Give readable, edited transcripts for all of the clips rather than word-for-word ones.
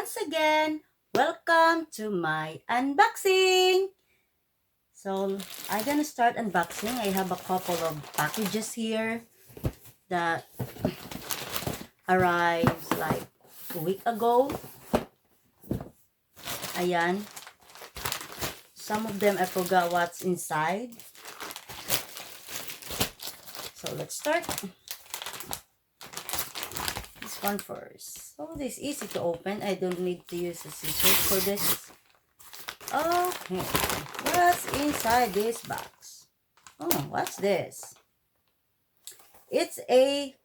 once again, welcome to my unboxing. So, I'm gonna start unboxing. I have a couple of packages here that arrived like a week ago. Ayan. Some of them I forgot what's inside. So, let's start. This one first. So, this is easy to open. I don't need to use a scissors for this. Okay. What's inside this box? Oh, what's this? It's a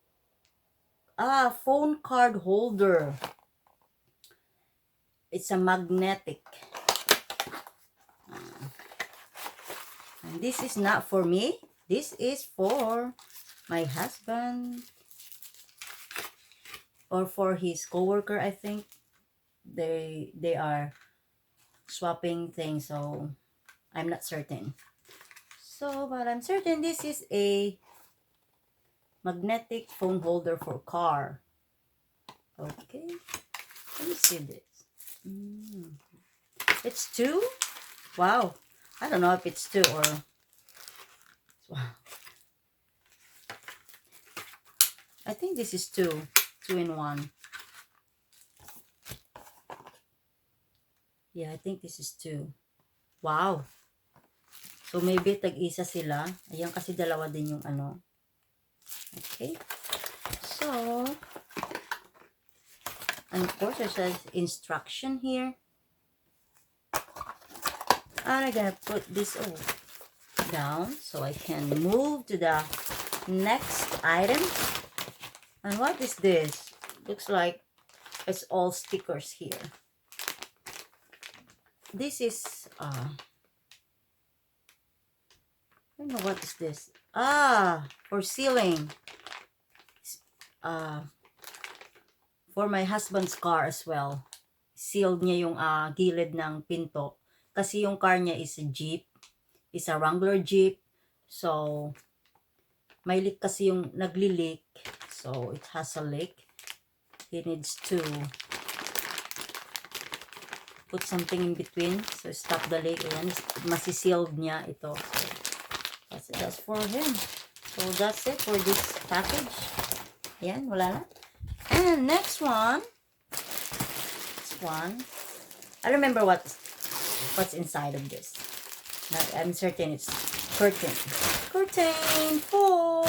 phone card holder. It's a magnetic. And this is not for me. This is for my husband. Or for his coworker, I think. They are swapping things, so I'm not certain. So, but I'm certain this is a magnetic phone holder for car. Okay. Let me see this. It's 2? Wow. I don't know if it's 2 or... Wow. I think this is 2. 2 in 1. Yeah, I think this is 2. Wow. So, maybe tag-isa sila. Ayan, kasi dalawa din yung ano. Okay. So, and of course, there's an instruction here. And I'm gonna put this down so I can move to the next item. And what is this? Looks like it's all stickers here. This is, I don't know what is this. For sealing. For my husband's car as well. Sealed niya yung gilid ng pinto. Kasi yung car niya is a Jeep. Is a Wrangler Jeep. So, may leak kasi yung nagli-leak. So, it has a leak. He needs to put something in between. So, stop the leak. Ayan, masisealed niya ito. So, that's for him. So, that's it for this package. Ayan, wala na. And next one. This one. I remember what's inside of this. I'm certain it's curtain. Curtain for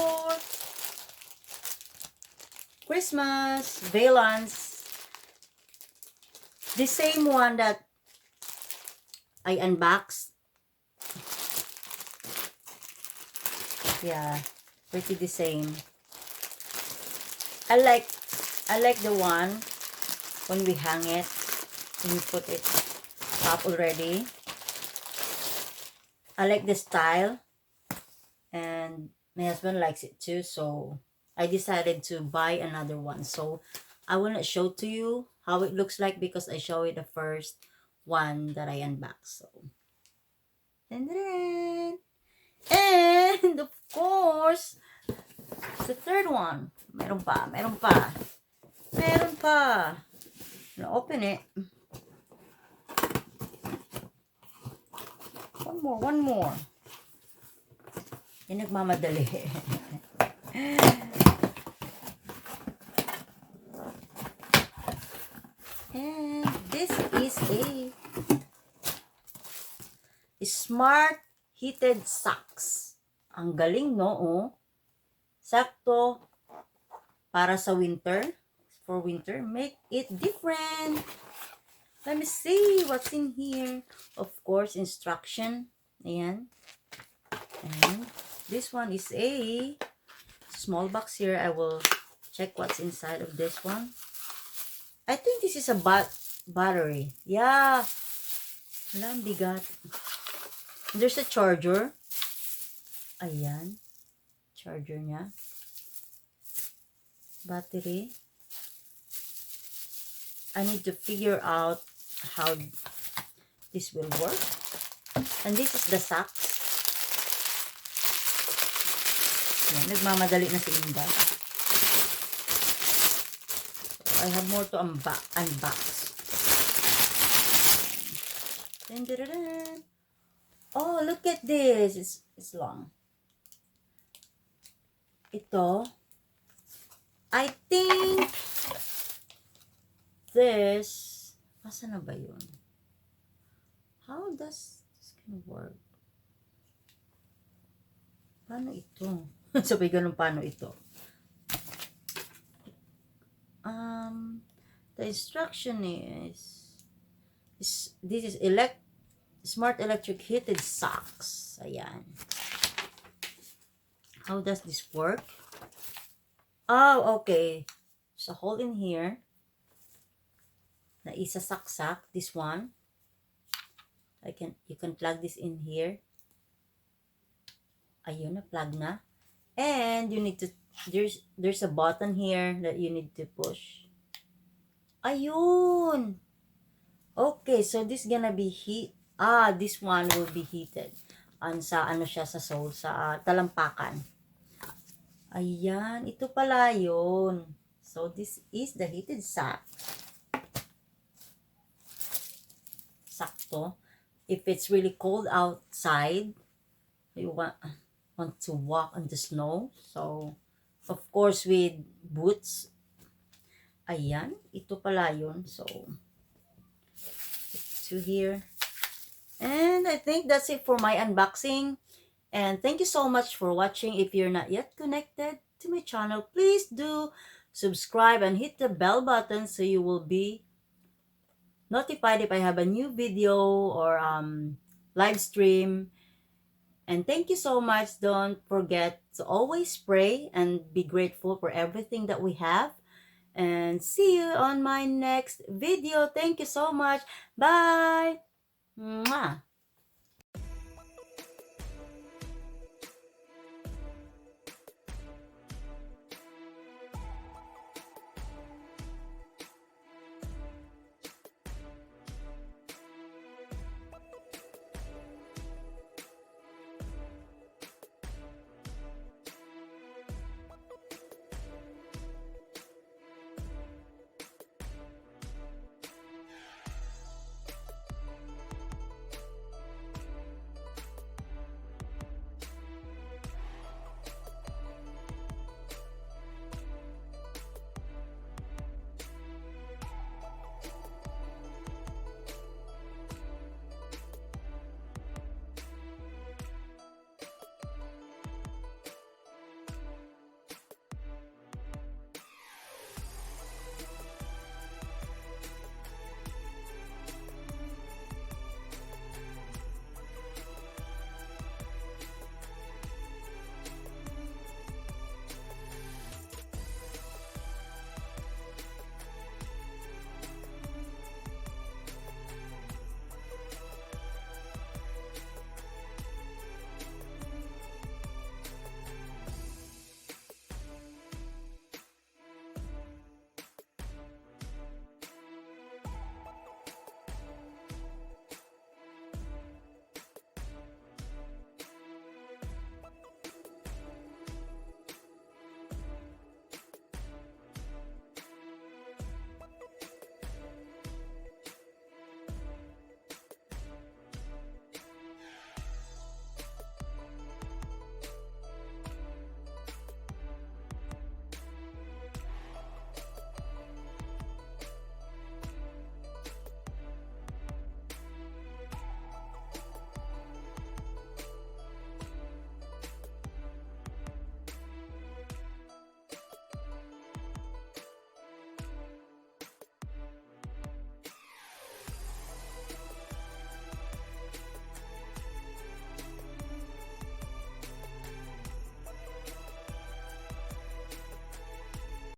Christmas, valance. The same one that I unboxed. Yeah, pretty the same. I like the one when we hang it, when we put it up already. I like the style, and my husband likes it too, so I decided to buy another one. So I will not show to you how it looks like because I show it the first one that I unboxed. So, and of course, the third one. Meron pa. I'll open it. One more. Yan, nagmamadali. And this is a smart heated socks. Ang galing, no? Oh. Sakto para sa winter. For winter, make it different. Let me see what's in here. Of course, instruction. Ayan. And this one is a small box here. I will check what's inside of this one. I think this is a battery. Yeah. Wala, ang bigat. There's a charger. Ayan. Charger niya. Battery. I need to figure out how this will work. And this is the socks. Yan, nagmamadali na si Inda. I have more to unbox. Dun, dun, dun, dun. Oh, look at this. It's long. Ito, I think this, asa na ba yun? How does this can work? Paano ito? Sabi ganun, paano ito? The instruction is this is smart electric heated socks. Ayan. How does this work? Oh, okay. There's a hole in here na isasaksak. This one. You can plug this in here. Ayun, na-plug na. And you need to, there's a button here that you need to push. Ayun! Okay, so this gonna be this one will be heated. Sa ano siya, sa sole, sa talampakan. Ayan, ito pala yun. So this is the heated sack. Sakto. If it's really cold outside, you want to walk on the snow. So, of course, with boots. Ayan, ito pala yun. So, to here. And I think that's it for my unboxing. And thank you so much for watching. If you're not yet connected to my channel, please do subscribe and hit the bell button so you will be notified if I have a new video or live stream. And thank you so much. Don't forget to always pray and be grateful for everything that we have. And see you on my next video. Thank you so much. Bye. Mwah.